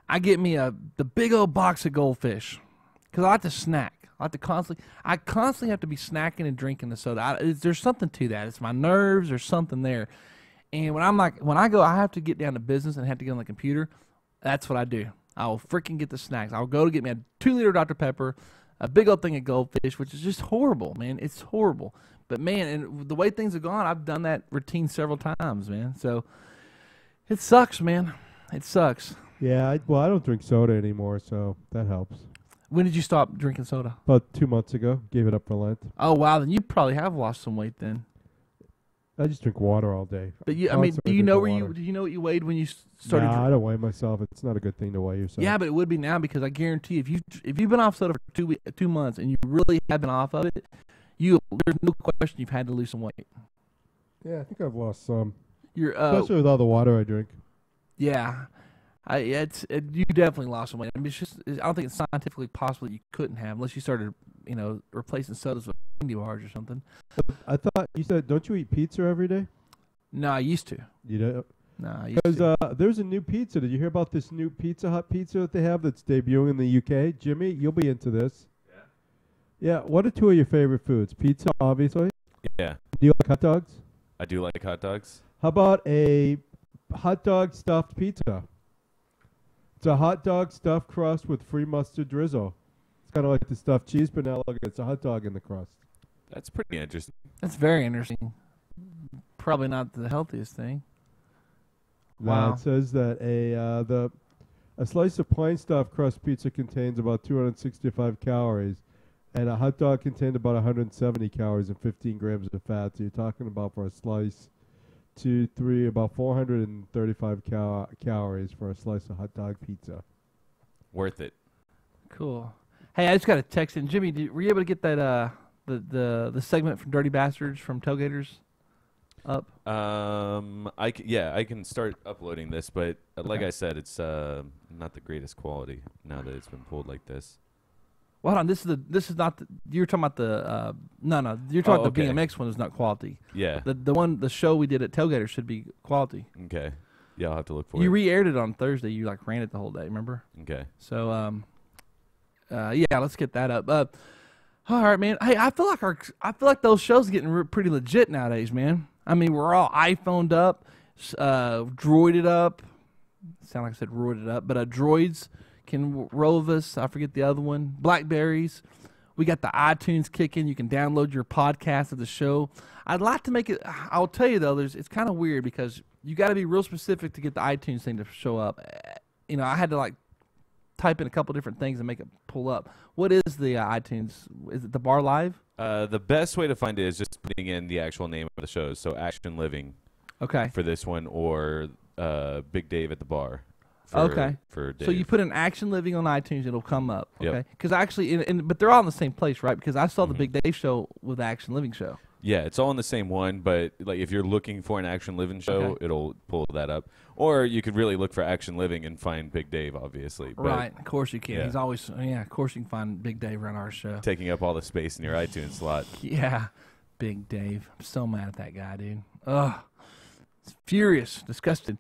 Speaker 1: I get me the big old box of goldfish, cause I like to snack. I constantly have to be snacking and drinking the soda. There's something to that. It's my nerves. There's something there. And when I go, I have to get down to business and have to get on the computer. That's what I do. I'll freaking get the snacks. I'll go to get me a 2-liter Dr. Pepper, a big old thing of goldfish, which is just horrible, man. It's horrible. But man, and the way things have gone, I've done that routine several times, man. So it sucks, man. It sucks.
Speaker 2: Yeah. I don't drink soda anymore, so that helps.
Speaker 1: When did you stop drinking soda?
Speaker 2: About 2 months ago, gave it up for Lent.
Speaker 1: Oh wow, then you probably have lost some weight then.
Speaker 2: I just drink water all day.
Speaker 1: But do you
Speaker 2: Constantly
Speaker 1: know
Speaker 2: drinking
Speaker 1: where
Speaker 2: water.
Speaker 1: do you know what you weighed when you started?
Speaker 2: Nah, I don't weigh myself. It's not a good thing to weigh yourself.
Speaker 1: Yeah, but it would be now because I guarantee if you've been off soda for 2 months and you really have been off of it, there's no question you've had to lose some weight.
Speaker 2: Yeah, I think I've lost some,
Speaker 1: You're
Speaker 2: especially with all the water I drink.
Speaker 1: yeah, you definitely lost some weight. I mean, I don't think it's scientifically possible that you couldn't have unless you started replacing sodas with candy bars or something.
Speaker 2: I thought you said, don't you eat pizza every day?
Speaker 1: No, I used to.
Speaker 2: You know,
Speaker 1: No, I used
Speaker 2: because
Speaker 1: to.
Speaker 2: there's a new pizza. Did you hear about this new Pizza Hut pizza that they have that's debuting in the UK? Jimmy, you'll be into this. Yeah. What are two of your favorite foods? Pizza, obviously.
Speaker 3: Yeah.
Speaker 2: Do you like hot dogs?
Speaker 3: I do like hot dogs.
Speaker 2: How about a hot dog stuffed pizza? It's a hot dog stuffed crust with free mustard drizzle. It's kind of like the stuffed cheese, but now look, it's a hot dog in the crust.
Speaker 3: That's pretty interesting.
Speaker 1: That's very interesting. Probably not the healthiest thing.
Speaker 2: Now
Speaker 1: Wow.
Speaker 2: it says that a slice of plain stuffed crust pizza contains about 265 calories, and a hot dog contained about 170 calories and 15 grams of fat. So you're talking about for a slice, about 435 calories for a slice of hot dog pizza.
Speaker 3: Worth it.
Speaker 1: Cool. Hey, I just got a text in. Jimmy, were you able to get that the segment from Dirty Bastards from Tailgaters up?
Speaker 3: I can start uploading this, but like
Speaker 1: Okay.
Speaker 3: I said, it's not the greatest quality now that it's been pulled like this.
Speaker 1: Well, hold on. This is not the. You're talking about the. No. You're talking about the
Speaker 3: okay.
Speaker 1: BMX one is not quality.
Speaker 3: Yeah.
Speaker 1: The show we did at Tailgaters should be quality.
Speaker 3: Okay. Yeah, I'll have to look for
Speaker 1: You
Speaker 3: it.
Speaker 1: re-aired it on Thursday. You ran it the whole day. Remember?
Speaker 3: Okay.
Speaker 1: So yeah, let's get that up. All right, man. Hey, I feel like those shows are getting pretty legit nowadays, man. I mean, we're all iPhoned up, droided up. Sound like I said roided up, but droids can rove us. I forget the other one. Blackberries. We got the iTunes kicking. You can download your podcast of the show. I'd like to make it. I'll tell you though, it's kind of weird because you got to be real specific to get the iTunes thing to show up. I had to type in a couple different things and make it pull up. What is the iTunes? Is it the Bar Live?
Speaker 3: The best way to find it is just putting in the actual name of the shows. So Action Living
Speaker 1: Okay.
Speaker 3: for this one, or Big Dave at the Bar.
Speaker 1: Okay.
Speaker 3: For Dave.
Speaker 1: So you put in Action Living on iTunes, it'll come up.
Speaker 3: Yep.
Speaker 1: Okay. Because actually, but they're all in the same place, right? Because I saw the Big Dave show with the Action Living show.
Speaker 3: Yeah, it's all in the same one, but if you're looking for an Action Living show,
Speaker 1: Okay.
Speaker 3: it'll pull that up. Or you could really look for Action Living and find Big Dave, obviously. But
Speaker 1: Right. Of course you can.
Speaker 3: Yeah.
Speaker 1: He's always of course you can find Big Dave around our show.
Speaker 3: taking up all the space in your iTunes slot.
Speaker 1: Yeah. Big Dave. I'm so mad at that guy, dude. Ugh. It's furious, disgusted.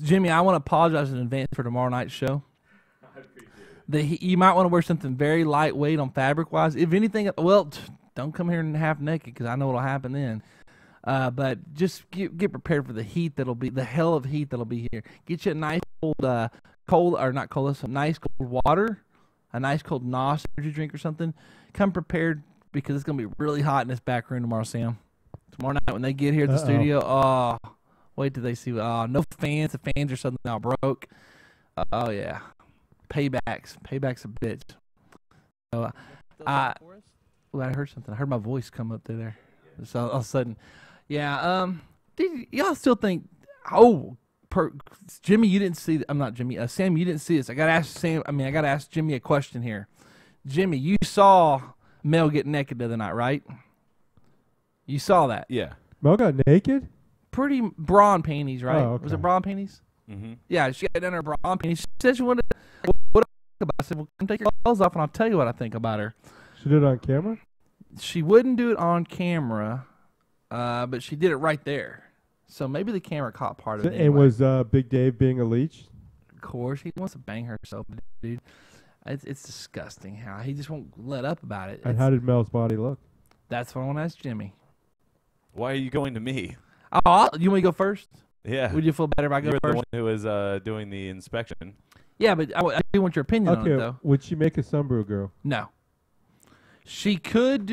Speaker 1: Jimmy, I want to apologize in advance for tomorrow night's show. You might want to wear something very lightweight on fabric-wise. If anything, don't come here in half naked because I know what'll happen then. But just get prepared for the heat the hell of heat that'll be here. Get you a nice some nice cold water, a nice cold NOS energy drink or something. Come prepared because it's gonna be really hot in this back room tomorrow, Sam. Tomorrow night when they get here at the studio, wait till they see. No fans. The fans are suddenly now broke. Oh yeah, paybacks a bitch. So, I well, I heard something. I heard my voice come up through there. So all of a sudden, yeah. Y'all still think? Oh, Jimmy, you didn't see. I'm not Jimmy. Sam, you didn't see this. I gotta ask Sam. I mean, I gotta ask Jimmy a question here. Jimmy, you saw Mel get naked the other night, right? You saw that?
Speaker 3: Yeah.
Speaker 2: Mel got naked?
Speaker 1: Pretty bra and panties, right?
Speaker 2: Oh, okay.
Speaker 1: Was it bra and panties?
Speaker 3: Mm-hmm.
Speaker 1: Yeah, she got down her bra and panties. She said she wanted to, what I think about. I said, well, come take your clothes off and I'll tell you what I think about her.
Speaker 2: She did it on camera?
Speaker 1: She wouldn't do it on camera, but she did it right there. So maybe the camera caught part of it.
Speaker 2: And
Speaker 1: Anyway.
Speaker 2: was Big Dave being a leech?
Speaker 1: Of course, he wants to bang herself, dude. It's disgusting how he just won't let up about it.
Speaker 2: And how did Mel's body look?
Speaker 1: That's what I want to ask Jimmy.
Speaker 3: Why are you going to me?
Speaker 1: Oh, you want me to go first?
Speaker 3: Yeah.
Speaker 1: Would you feel better if I
Speaker 3: You
Speaker 1: go
Speaker 3: were the
Speaker 1: first?
Speaker 3: one who was doing the inspection.
Speaker 1: Yeah, but I do want your opinion on it,
Speaker 2: Okay,
Speaker 1: though.
Speaker 2: would she make a Sunbrew girl?
Speaker 1: No. She could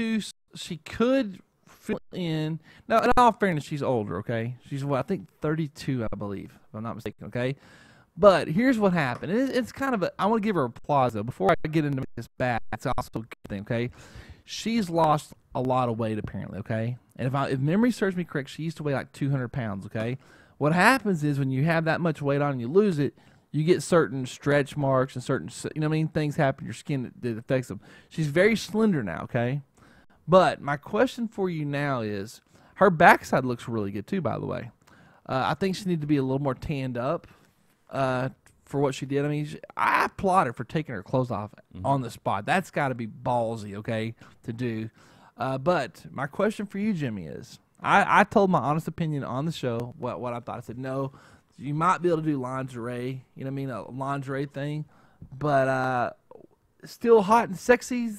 Speaker 1: fill in. Now, in all fairness, she's older, okay? She's, I think 32, I believe, if I'm not mistaken, okay? But here's what happened. It's kind of I want to give her applause, though. Before I get into this bad, it's also a good thing, okay? She's lost a lot of weight, apparently, okay? And if memory serves me correct, she used to weigh like 200 pounds, okay? What happens is when you have that much weight on and you lose it, you get certain stretch marks and certain, you know what I mean, things happen to your skin that affects them. She's very slender now, okay? But my question for you now is, her backside looks really good too, by the way. I think she needs to be a little more tanned up for what she did. I mean, I applaud her for taking her clothes off on the spot. That's got to be ballsy, okay, to do. But my question for you, Jimmy, is I told my honest opinion on the show what I thought. I said, no, you might be able to do lingerie, you know what I mean, a lingerie thing, but still hot and sexy,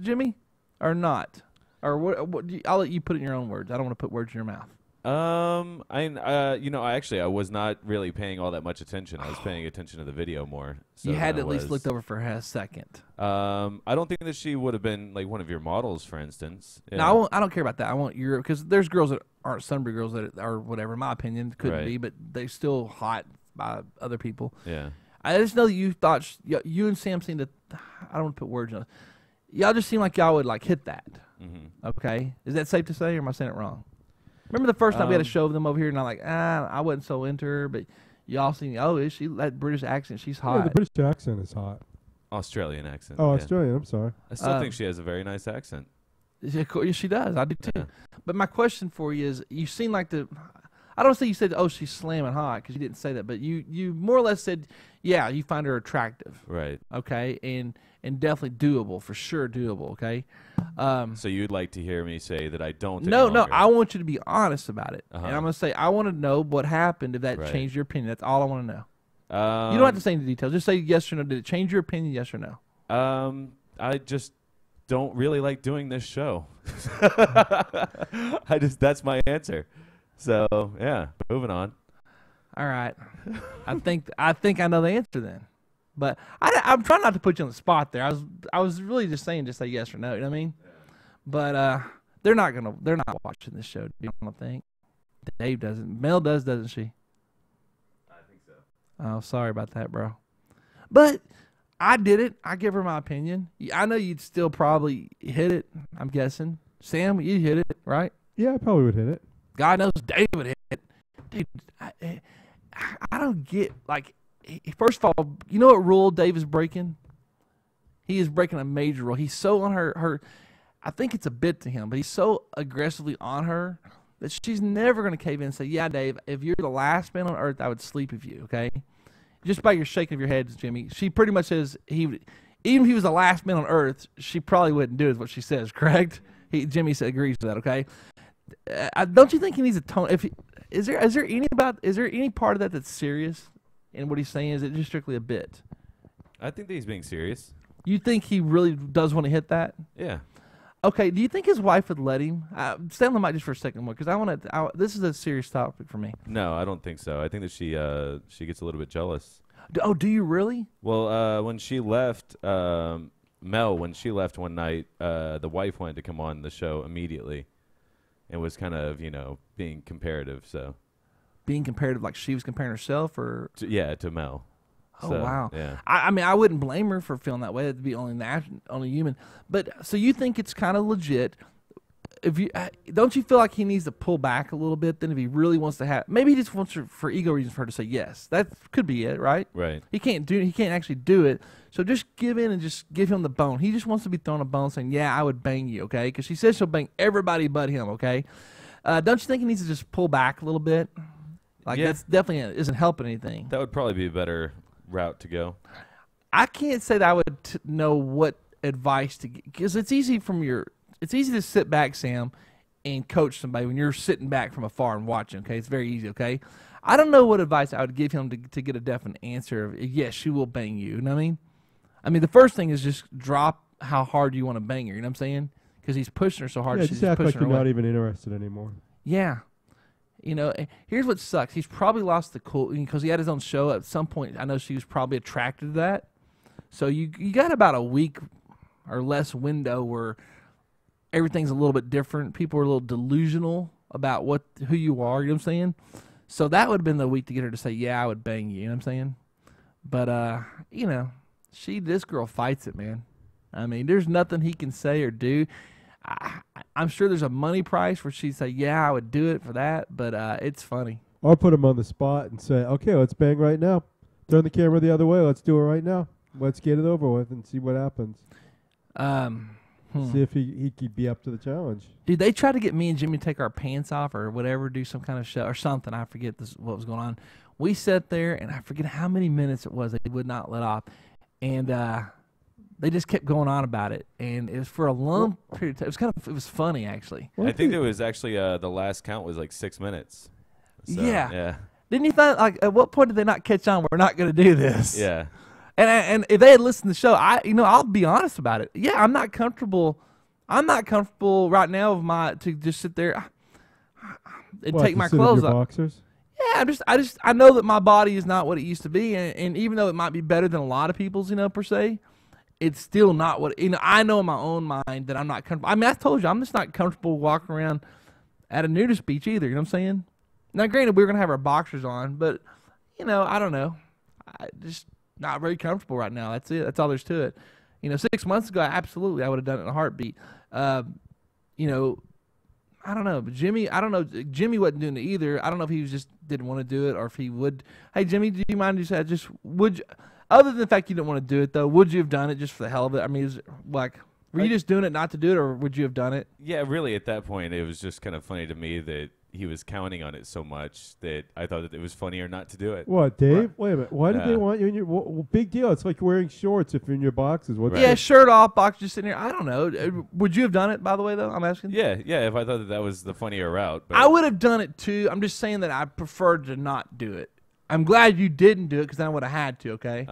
Speaker 1: Jimmy, or not? Or what I'll let you put it in your own words. I don't want to put words in your mouth.
Speaker 3: I was not really paying all that much attention. I was paying attention to the video more. So
Speaker 1: You had
Speaker 3: than
Speaker 1: to
Speaker 3: I
Speaker 1: at least
Speaker 3: was-
Speaker 1: looked over for a second.
Speaker 3: I don't think that she would have been like one of your models, for instance. Yeah.
Speaker 1: No, I don't care about that. I want Europe because there's girls that aren't Sunbury girls that are whatever. In my opinion, couldn't
Speaker 3: Right.
Speaker 1: be, but they still hot by other people.
Speaker 3: Yeah.
Speaker 1: I just know that you thought you and Sam seemed to. I don't want to put words on it. Y'all just seem like y'all would like hit that.
Speaker 3: Mm-hmm.
Speaker 1: Okay, is that safe to say, or am I saying it wrong? Remember the first time we had a show of them over here, and I'm like, I wasn't so into her, but y'all seen, oh, is she that British accent? She's
Speaker 2: Yeah,
Speaker 1: hot.
Speaker 2: the British accent is hot.
Speaker 3: Australian accent.
Speaker 2: Oh,
Speaker 3: yeah.
Speaker 2: Australian, I'm sorry.
Speaker 3: I still think she has a very nice accent.
Speaker 1: She does. I do too.
Speaker 3: Yeah.
Speaker 1: But my question for you is, you seem like I don't say you said, oh, she's slamming hot, because you didn't say that, but you more or less said, yeah, you find her attractive.
Speaker 3: Right.
Speaker 1: Okay, and definitely doable, for sure doable. Okay.
Speaker 3: So you'd like to hear me say that I don't?
Speaker 1: No,
Speaker 3: any
Speaker 1: no,
Speaker 3: longer.
Speaker 1: I want you to be honest about it,
Speaker 3: Uh-huh.
Speaker 1: and I'm gonna say I want to know what happened if that
Speaker 3: Right.
Speaker 1: changed your opinion. That's all I want to know. You
Speaker 3: Um,
Speaker 1: don't have to say any details. Just say yes or no. Did it change your opinion? Yes or no?
Speaker 3: I just don't really like doing this show. That's my answer. So yeah, moving on.
Speaker 1: All right. I think I know the answer then. But I'm trying not to put you on the spot there. I was really just saying just say yes or no. You know what I mean? Yeah. But they're not watching this show. I don't think. Dave doesn't. Mel doesn't she?
Speaker 3: I think so.
Speaker 1: Oh, sorry about that, bro. But I did it. I give her my opinion. I know you'd still probably hit it. I'm guessing. Sam, you hit it, right?
Speaker 2: Yeah, I probably would hit it.
Speaker 1: God knows Dave would hit it. Dude, I don't get, like, first of all, you know what rule Dave is breaking? He is breaking a major rule. He's so on her, I think it's a bit to him, but he's so aggressively on her that she's never going to cave in and say, yeah, Dave, if you're the last man on earth, I would sleep with you, okay? Just by your shaking of your head, Jimmy. She pretty much says even if he was the last man on earth, she probably wouldn't do it, is what she says, correct? Jimmy agrees with that, okay? Don't you think he needs a tone? Is there any part of that that's serious in what he's saying? Is it just strictly a bit?
Speaker 3: I think that he's being serious.
Speaker 1: You think he really does want to hit that?
Speaker 3: Yeah.
Speaker 1: Okay. Do you think his wife would let him? Stay on the mic just for a second more, because I want to. This is a serious topic for me.
Speaker 3: No, I don't think so. I think that she gets a little bit jealous.
Speaker 1: Do you really?
Speaker 3: Well, when she left, Mel, when she left one night, the wife wanted to come on the show immediately, and was kind of being comparative. So
Speaker 1: Being comparative, like she was comparing herself, or
Speaker 3: to Mel.
Speaker 1: Oh
Speaker 3: So,
Speaker 1: wow.
Speaker 3: Yeah.
Speaker 1: I mean, I wouldn't blame her for feeling that way. That'd be only human. But so you think it's kind of legit? If you don't you feel like he needs to pull back a little bit? Then if he really wants to have, maybe he just wants her, for ego reasons, for her to say yes. That could be it, right?
Speaker 3: Right.
Speaker 1: He can't actually do it. So just give in and just give him the bone. He just wants to be thrown a bone, saying, "Yeah, I would bang you," okay? Because she says she'll bang everybody but him, okay? Don't you think he needs to just pull back a little bit? Like
Speaker 3: Yeah.
Speaker 1: that's definitely isn't helping anything.
Speaker 3: That would probably be a better route to go.
Speaker 1: I can't say that I would know what advice to give, because it's easy to sit back, Sam, and coach somebody when you're sitting back from afar and watching. Okay, it's very easy. Okay, I don't know what advice I would give him to get a definite answer of yes, she will bang you. You know what I mean? I mean, the first thing is just drop how hard you want to bang her. You know what I'm saying? Because he's pushing her so hard.
Speaker 2: Yeah,
Speaker 1: she's
Speaker 2: just act like
Speaker 1: pushing her
Speaker 2: you're not
Speaker 1: away.
Speaker 2: even interested anymore.
Speaker 1: Yeah. You know, here's what sucks. He's probably lost the cool because he had his own show at some point. I know she was probably attracted to that. So you got about a week or less window where everything's a little bit different. People are a little delusional about who you are. You know what I'm saying? So that would have been the week to get her to say, "Yeah, I would bang you." You know what I'm saying? But you know, this girl fights it, man. I mean, there's nothing he can say or do. I'm sure there's a money price where she'd say, "Yeah, I would do it for that," but it's funny.
Speaker 2: Or put him on the spot and say, okay, let's bang right now. Turn the camera the other way. Let's do it right now. Let's get it over with and see what happens. See if he could be up to the challenge.
Speaker 1: Dude, they tried to get me and Jimmy to take our pants off or whatever, do some kind of show or something. I forget what was going on. We sat there, and I forget how many minutes it was they would not let off. And they just kept going on about it. And it was for a long period of time. It was funny, actually.
Speaker 3: I think there was actually the last count was like 6 minutes. So,
Speaker 1: Yeah.
Speaker 3: Yeah.
Speaker 1: Didn't you think, like, at what point did they not catch on? We're not going to do this.
Speaker 3: Yeah.
Speaker 1: And if they had listened to the show, I'll be honest about it. Yeah, I'm not comfortable. I'm not comfortable right now to just sit there and
Speaker 2: What,
Speaker 1: take
Speaker 2: to
Speaker 1: my
Speaker 2: sit in
Speaker 1: clothes
Speaker 2: your
Speaker 1: off.
Speaker 2: boxers?
Speaker 1: Yeah, I know that my body is not what it used to be, and even though it might be better than a lot of people's, per se, it's still not what I know in my own mind that I'm not comfortable. I mean, I told you I'm just not comfortable walking around at a nudist beach either. You know what I'm saying? Now, granted, we're gonna have our boxers on, but I don't know. I just not very comfortable right now. That's it. That's all there's to it. 6 months ago, absolutely, I would have done it in a heartbeat. I don't know, but Jimmy, I don't know. Jimmy wasn't doing it either. I don't know if he just didn't want to do it or if he would. Hey, Jimmy, do you mind other than the fact you didn't want to do it, though, would you have done it just for the hell of it? I mean, is it like, were you just doing it not to do it, or would you have done it?
Speaker 3: Yeah, really, at that point, it was just kind of funny to me that he was counting on it so much that I thought that it was funnier not to do it.
Speaker 2: What, Dave?
Speaker 3: Right.
Speaker 2: Wait a minute. Why did they want you in your... Well, big deal. It's like wearing shorts if you're in your boxes. What?
Speaker 3: Right.
Speaker 1: Yeah, shirt off, box just sitting there. I don't know. Would you have done it, by the way, though? I'm asking.
Speaker 3: Yeah, if I thought that was the funnier route. But
Speaker 1: I would have done it, too. I'm just saying that I preferred to not do it. I'm glad you didn't do it because then I would have had to, okay?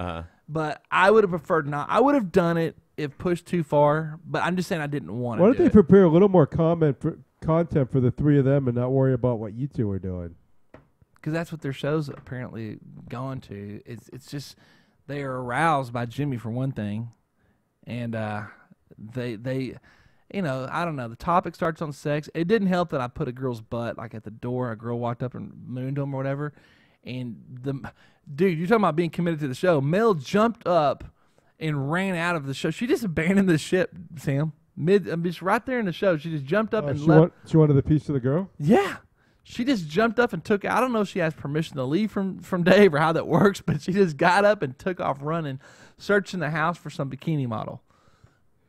Speaker 1: But I would have preferred not. I would have done it if pushed too far, but I'm just saying I didn't want to
Speaker 2: Why
Speaker 1: do
Speaker 2: don't they
Speaker 1: it.
Speaker 2: prepare a little more content for the three of them and not worry about what you two are doing?
Speaker 1: Because that's what their show's apparently going to. It's just they are aroused by Jimmy for one thing, and they I don't know. The topic starts on sex. It didn't help that I put a girl's butt like at the door. A girl walked up and mooned him or whatever, and dude, you're talking about being committed to the show. Mel jumped up and ran out of the show. She just abandoned the ship, Sam. Just right there in the show. She just jumped up and left.
Speaker 2: She wanted the piece of the girl?
Speaker 1: Yeah. She just jumped up and took. I don't know if she has permission to leave from Dave or how that works, but she just got up and took off running, searching the house for some bikini model.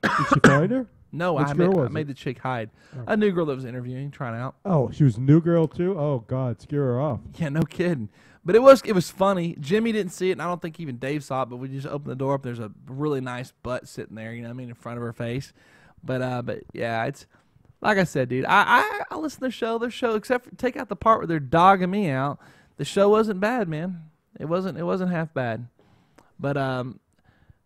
Speaker 2: Did she find her?
Speaker 1: No,
Speaker 2: Which
Speaker 1: I
Speaker 2: girl was
Speaker 1: made
Speaker 2: it?
Speaker 1: the chick hide. A new girl that was interviewing, trying out.
Speaker 2: Oh, she was a new girl too? Oh, God, scare her off.
Speaker 1: Yeah, no kidding. But it was funny. Jimmy didn't see it, and I don't think even Dave saw it, but we just opened the door up. There's a really nice butt sitting there, in front of her face. But yeah, it's like I said, dude. I listen to their show, except for take out the part where they're dogging me out. The show wasn't bad, man. It wasn't half bad. But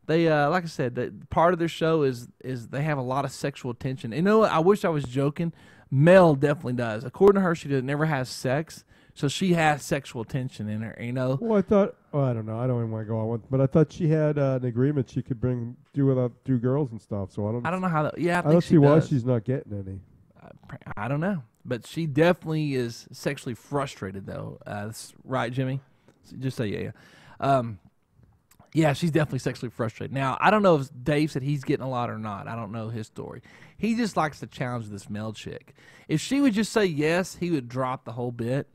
Speaker 1: they like I said, part of their show is they have a lot of sexual tension. You know what? I wish I was joking. Mel definitely does. According to her, she never has sex, so she has sexual tension in her.
Speaker 2: Well, I thought... Oh, I don't know. I don't even want to go on with... But I thought she had an agreement she could do girls and stuff, so I don't
Speaker 1: know how that... Yeah,
Speaker 2: I don't see why she's not getting any.
Speaker 1: I don't know. But she definitely is sexually frustrated, though. That's right, Jimmy? Just say yeah. Yeah, she's definitely sexually frustrated. Now, I don't know if Dave said he's getting a lot or not. I don't know his story. He just likes to challenge this male chick. If she would just say yes, he would drop the whole bit,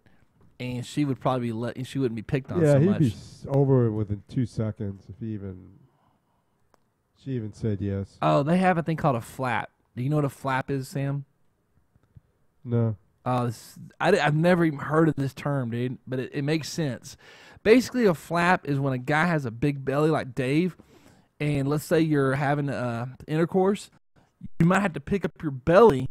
Speaker 1: and she would probably she wouldn't be picked on
Speaker 2: Yeah,
Speaker 1: so
Speaker 2: he'd
Speaker 1: much.
Speaker 2: be over it within 2 seconds if she even said yes.
Speaker 1: Oh, they have a thing called a flap. Do you know what a flap is, Sam?
Speaker 2: No.
Speaker 1: I've never even heard of this term, dude, but it makes sense. Basically, a flap is when a guy has a big belly like Dave, and let's say you're having intercourse, you might have to pick up your belly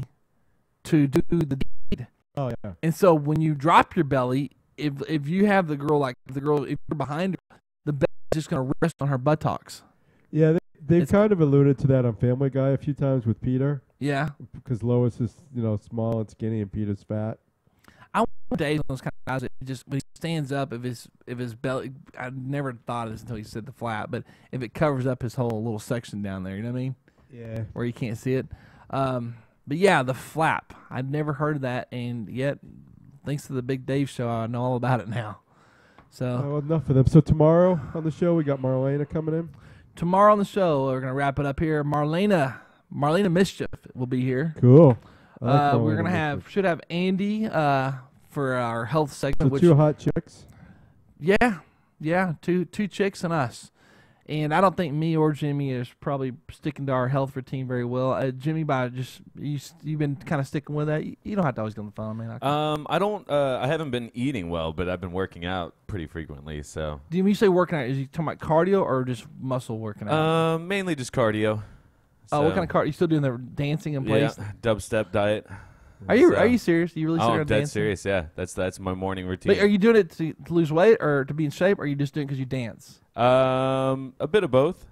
Speaker 1: to do the deed.
Speaker 2: Oh yeah.
Speaker 1: And so when you drop your belly, if you have the girl if you're behind her, the belly is just going to rest on her buttocks.
Speaker 2: Yeah, they've kind of alluded to that on Family Guy a few times with Peter.
Speaker 1: Yeah.
Speaker 2: Because Lois is, small and skinny, and Peter's fat.
Speaker 1: I want Dave on those kind of guys that just when he stands up, if his belly, I never thought of this until he said the flap, but if it covers up his whole little section down there, you know what I mean?
Speaker 2: Yeah.
Speaker 1: Where you can't see it. But yeah, the flap. I'd never heard of that, and yet, thanks to the Big Dave show, I know all about it now. So
Speaker 2: Well, enough of them. So tomorrow on the show, we got Marlena coming in.
Speaker 1: tomorrow on the show, we're gonna wrap it up here. Marlena Mischief will be here.
Speaker 2: Cool. I like
Speaker 1: We're
Speaker 2: Marlena
Speaker 1: gonna
Speaker 2: Mischief.
Speaker 1: should have Andy for our health segment.
Speaker 2: So
Speaker 1: which,
Speaker 2: 2 hot chicks.
Speaker 1: yeah, two chicks and us. And I don't think me or Jimmy is probably sticking to our health routine very well. Jimmy, you've been kind of sticking with that. You don't have to always get on the phone, man.
Speaker 3: I don't. I haven't been eating well, but I've been working out pretty frequently. So.
Speaker 1: Do you say working out? Is you talking about cardio or just muscle working out?
Speaker 3: Mainly just cardio.
Speaker 1: Oh, what kind of cardio? You still doing the dancing in place?
Speaker 3: Yeah, dubstep diet.
Speaker 1: Are you serious? You really
Speaker 3: Oh,
Speaker 1: serious?
Speaker 3: I'm dead
Speaker 1: dancing?
Speaker 3: serious. Yeah, that's my morning routine.
Speaker 1: But are you doing it to lose weight or to be in shape, or are you just doing it because you dance?
Speaker 3: A bit of both.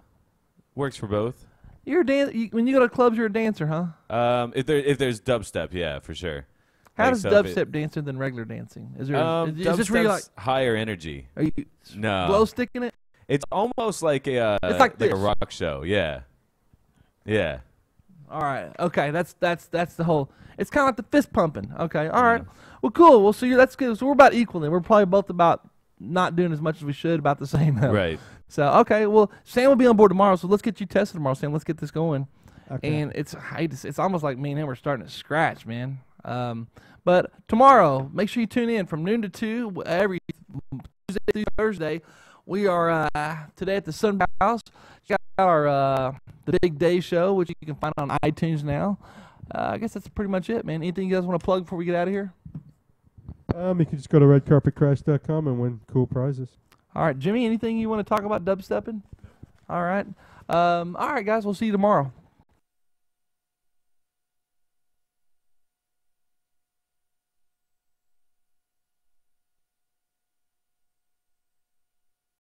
Speaker 3: Works for both.
Speaker 1: You're when you go to clubs, you're a dancer, huh?
Speaker 3: If there's dubstep, yeah, for sure.
Speaker 1: How
Speaker 3: Like,
Speaker 1: does
Speaker 3: so
Speaker 1: dubstep dancing than regular dancing? Is there? Is this where you like?
Speaker 3: Dubstep's higher energy.
Speaker 1: Are you
Speaker 3: No.
Speaker 1: glow sticking it?
Speaker 3: It's almost like
Speaker 1: It's like
Speaker 3: a
Speaker 1: this.
Speaker 3: rock show. Yeah. Yeah.
Speaker 1: All right. Okay. That's the whole. It's kind of like the fist pumping. Okay. All right.
Speaker 3: Mm-hmm.
Speaker 1: Well, cool. Well, so that's good. So we're about equal then. We're probably both about not doing as much as we should, about the same.
Speaker 3: Right.
Speaker 1: So okay. Well, Sam will be on board tomorrow. So let's get you tested tomorrow, Sam. Let's get this going.
Speaker 2: Okay.
Speaker 1: And it's almost like me and him are starting to scratch, man. But tomorrow, make sure you tune in from noon to 2 every Tuesday through Thursday. We are today at the Sunbrow House. Got our the Big Day Show, which you can find on iTunes now. I guess that's pretty much it, man. Anything you guys want to plug before we get out of here?
Speaker 2: You can just go to redcarpetcrash.com and win cool prizes.
Speaker 1: All right, Jimmy. Anything you want to talk about dubstepping? All right. All right, guys. We'll see you tomorrow.